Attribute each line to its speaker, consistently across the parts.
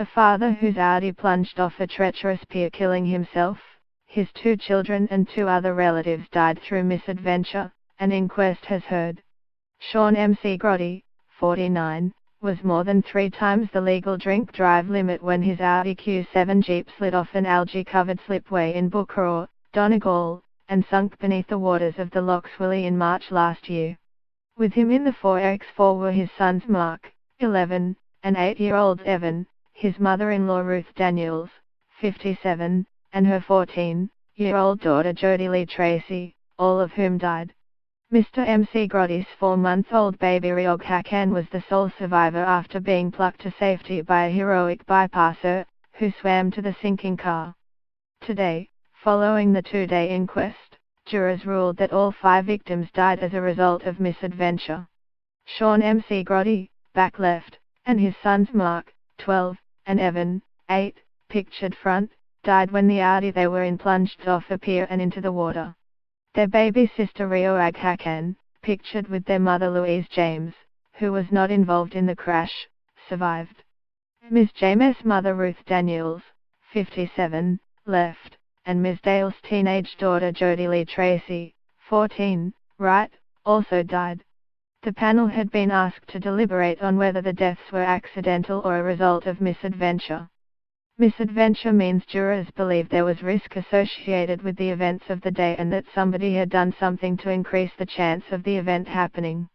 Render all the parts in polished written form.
Speaker 1: A father whose Audi plunged off a treacherous pier, killing himself, his 2 children and 2 other relatives died through misadventure, an inquest has heard. Sean MC Grotti, 49, was more than 3 times the legal drink-drive limit when his Audi Q7 Jeep slid off an algae-covered slipway in Bucharest, Donegal, and sunk beneath the waters of the Loch Swilly in March last year. With him in the 4X4 were his sons Mark, 11, and 8-year-old Evan, his mother-in-law Ruth Daniels, 57, and her 14-year-old daughter Jodie Lee Tracy, all of whom died. Mr. MC Grotti's 4-month-old baby Ryog Hakan was the sole survivor after being plucked to safety by a heroic bypasser, who swam to the sinking car. Today, following the 2-day inquest, jurors ruled that all 5 victims died as a result of misadventure. Sean MC Grotti, back left, and his sons Mark, 12, and Evan, 8, pictured front, died when the Audi they were in plunged off a pier and into the water. Their baby sister Ryog Hakan, pictured with their mother Louise James, who was not involved in the crash, survived. Ms. James' mother Ruth Daniels, 57, left, and Ms. Dale's teenage daughter Jodie Lee Tracy, 14, right, also died. The panel had been asked to deliberate on whether the deaths were accidental or a result of misadventure. Misadventure means jurors believe there was risk associated with the events of the day and that somebody had done something to increase the chance of the event happening.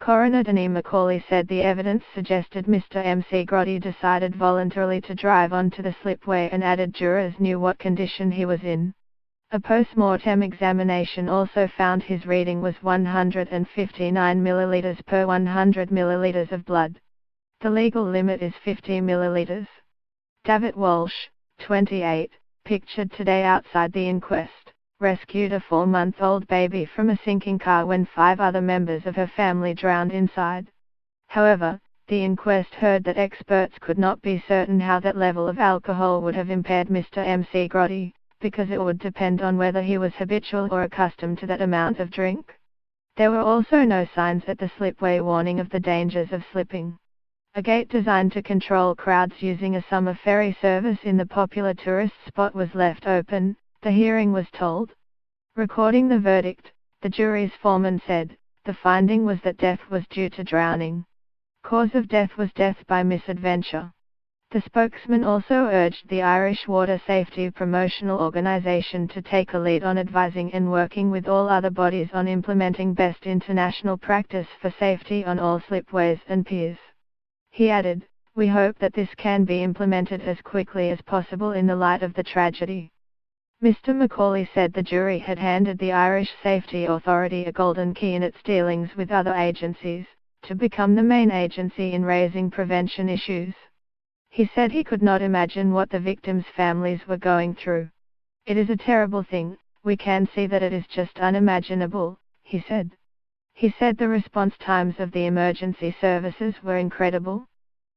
Speaker 1: Coroner Danny Macaulay said the evidence suggested Mr. MC Grotti decided voluntarily to drive onto the slipway and added jurors knew what condition he was in. A post-mortem examination also found his reading was 159 milliliters per 100 milliliters of blood. The legal limit is 50 milliliters. David Walsh, 28, pictured today outside the inquest, rescued a 4-month-old baby from a sinking car when 5 other members of her family drowned inside. However, the inquest heard that experts could not be certain how that level of alcohol would have impaired Mr. MC Grotti, because it would depend on whether he was habitual or accustomed to that amount of drink. There were also no signs at the slipway warning of the dangers of slipping. A gate designed to control crowds using a summer ferry service in the popular tourist spot was left open, the hearing was told. Recording the verdict, the jury's foreman said, the finding was that death was due to drowning. Cause of death was death by misadventure. The spokesman also urged the Irish Water Safety Promotional Organisation to take a lead on advising and working with all other bodies on implementing best international practice for safety on all slipways and piers. He added, "We hope that this can be implemented as quickly as possible in the light of the tragedy." Mr. Macaulay said the jury had handed the Irish Safety Authority a golden key in its dealings with other agencies, to become the main agency in raising prevention issues. He said he could not imagine what the victims' families were going through. "It is a terrible thing, we can see that it is just unimaginable," he said. He said the response times of the emergency services were incredible.